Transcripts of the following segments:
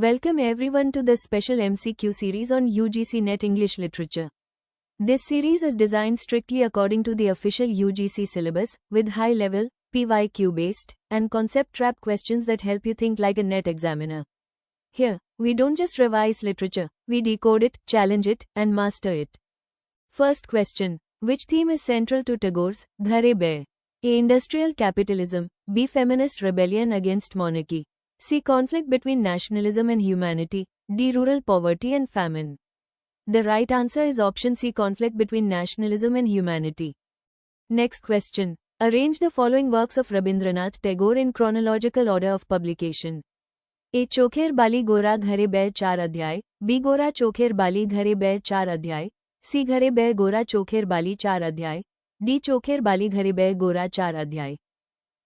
Welcome everyone to this special MCQ series on UGC NET English Literature. This series is designed strictly according to the official UGC syllabus, with high-level, PYQ-based, and concept-trap questions that help you think like a NET examiner. Here, we don't just revise literature, we decode it, challenge it, and master it. First question. Which theme is central to Tagore's Ghare Bae? A. Industrial capitalism. B. Feminist rebellion against monarchy. C. Conflict between nationalism and humanity. D. Rural poverty and famine. The right answer is option C. Conflict between nationalism and humanity. Next question. Arrange the following works of Rabindranath Tagore in chronological order of publication. A. Chokher Bali Gora Ghare Bae 4 अध्याय. B. Gora Chokher Bali Ghare Bae 4 अध्याय. C. Ghare Bae Gora Chokher Bali 4 अध्याय. D. Chokher Bali Ghare Bae Gora 4 अध्याय.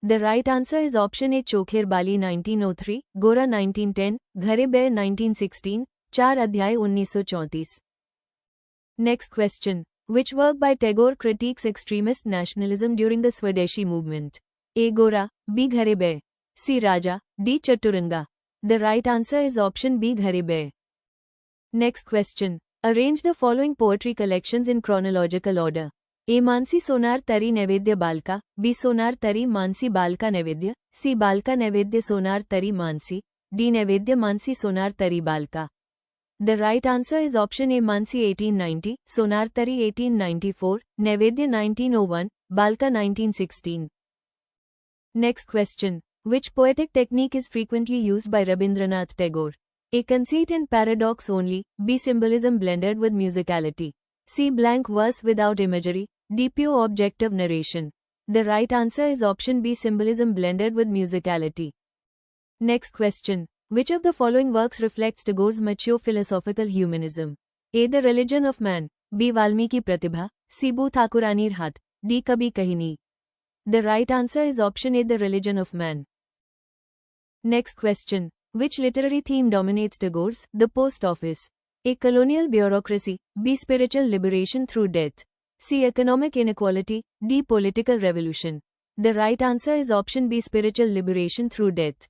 The right answer is option A. Chokher Bali 1903, Gora 1910, Ghare Bae 1916, 4 अध्याय 1934. Next question. Which work by Tagore critiques extremist nationalism during the Swadeshi movement? A. Gora, B. Ghare Bae, C. Raja, D. Chaturanga. The right answer is option B. Ghare Bae. Next question. Arrange the following poetry collections in chronological order. A. Mansi Sonar Tari Nevedya Balka, B. Sonar Tari Mansi Balka Nevedya, C. Balka Nevedya Sonar Tari Mansi, D. Nevedya Mansi Sonar Tari Balka. The right answer is option A. Mansi 1890, Sonar Tari 1894, Nevedya 1901, Balka 1916. Next question. Which poetic technique is frequently used by Rabindranath Tagore? A. Conceit and paradox only, B. Symbolism blended with musicality, C. Blank verse without imagery, D. Pure objective narration. The right answer is option B. Symbolism blended with musicality. Next question. Which of the following works reflects Tagore's mature philosophical humanism? A. The Religion of Man, B. Valmiki Pratibha, C. Bu Thakuranir Hath, D. Kabhi Kahi Nahi. The right answer is option A. The Religion of Man. Next question. Which literary theme dominates Tagore's The Post Office? A. Colonial bureaucracy, B. Spiritual liberation through death, C. Economic inequality, D. Political revolution. The right answer is option B. Spiritual liberation through death.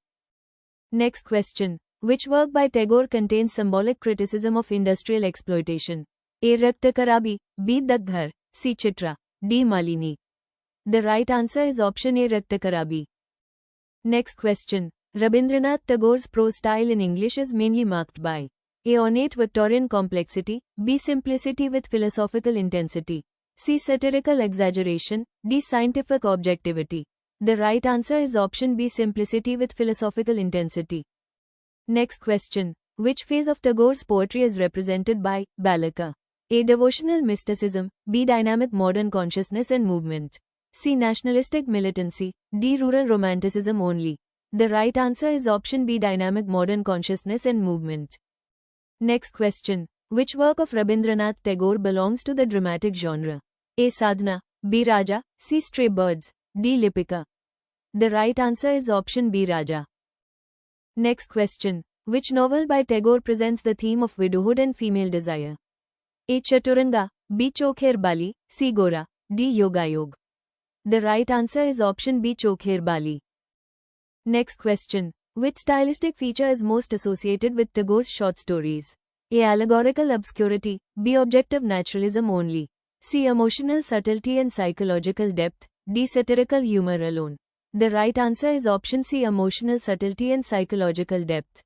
Next question. Which work by Tagore contains symbolic criticism of industrial exploitation? A. Rakta Karabi, B. Dakghar, C. Chitra, D. Malini. The right answer is option A. Rakta Karabi. Next question. Rabindranath Tagore's prose style in English is mainly marked by A. Ornate Victorian complexity, B. Simplicity with philosophical intensity, C. Satirical exaggeration, D. Scientific objectivity. The right answer is option B. Simplicity with philosophical intensity. Next question. Which phase of Tagore's poetry is represented by Balaka? A. Devotional mysticism, B. Dynamic modern consciousness and movement, C. Nationalistic militancy, D. Rural romanticism only. The right answer is option B. Dynamic modern consciousness and movement. Next question. Which work of Rabindranath Tagore belongs to the dramatic genre? A. Sadhana, B. Raja, C. Stray Birds, D. Lipika. The right answer is option B. Raja. Next question. Which novel by Tagore presents the theme of widowhood and female desire? A. Chaturanga, B. Chokher Bali, C. Gora, D. Yoga Yog. The right answer is option B. Chokher Bali. Next question. Which stylistic feature is most associated with Tagore's short stories? A. Allegorical obscurity, B. Objective naturalism only, C. Emotional subtlety and psychological depth, D. Satirical humor alone. The right answer is option C. Emotional subtlety and psychological depth.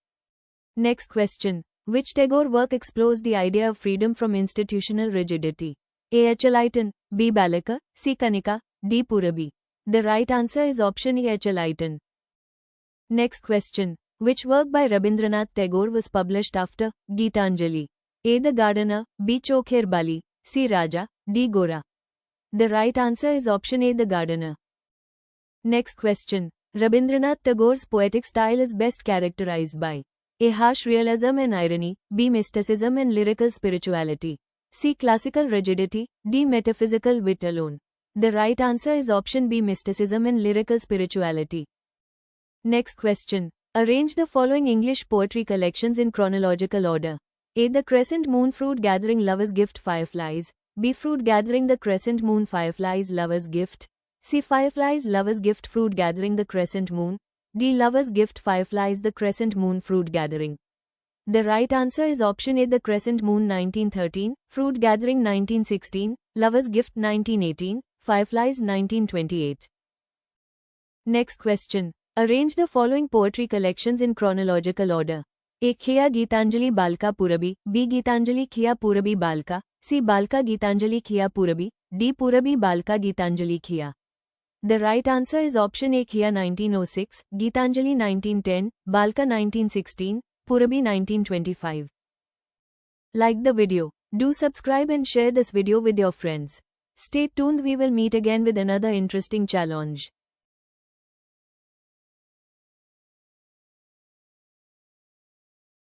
Next question. Which Tagore work explores the idea of freedom from institutional rigidity? A. Achalitan, B. Balaka, C. Kanika, D. Purabi. The right answer is option A. Achalitan. Next question. Which work by Rabindranath Tagore was published after Geetanjali? A. The Gardener, B. Chokher Bali, C. Raja, D. Gora. The right answer is option A. The Gardener. Next question. Rabindranath Tagore's poetic style is best characterized by A. Harsh realism and irony, B. Mysticism and lyrical spirituality, C. Classical rigidity, D. Metaphysical wit alone. The right answer is option B. Mysticism and lyrical spirituality. Next question. Arrange the following English poetry collections in chronological order. A. The Crescent Moon Fruit Gathering Lover's Gift Fireflies, B. Fruit Gathering The Crescent Moon Fireflies Lover's Gift, C. Fireflies Lover's Gift Fruit Gathering The Crescent Moon, D. Lover's Gift Fireflies The Crescent Moon Fruit Gathering. The right answer is option A, The Crescent Moon 1913, Fruit Gathering 1916, Lover's Gift 1918, Fireflies 1928. Next question. Arrange the following poetry collections in chronological order. A. Khiya Geetanjali Balka Purabi, B. Geetanjali Khiya Purabi Balka, C. Balka Geetanjali Khiya Purabi, D. Purabi Balka Geetanjali Khiya. The right answer is option A, Khiya 1906, Geetanjali 1910, Balka 1916, Purabi 1925. Like the video. Do subscribe and share this video with your friends. Stay tuned, we will meet again with another interesting challenge.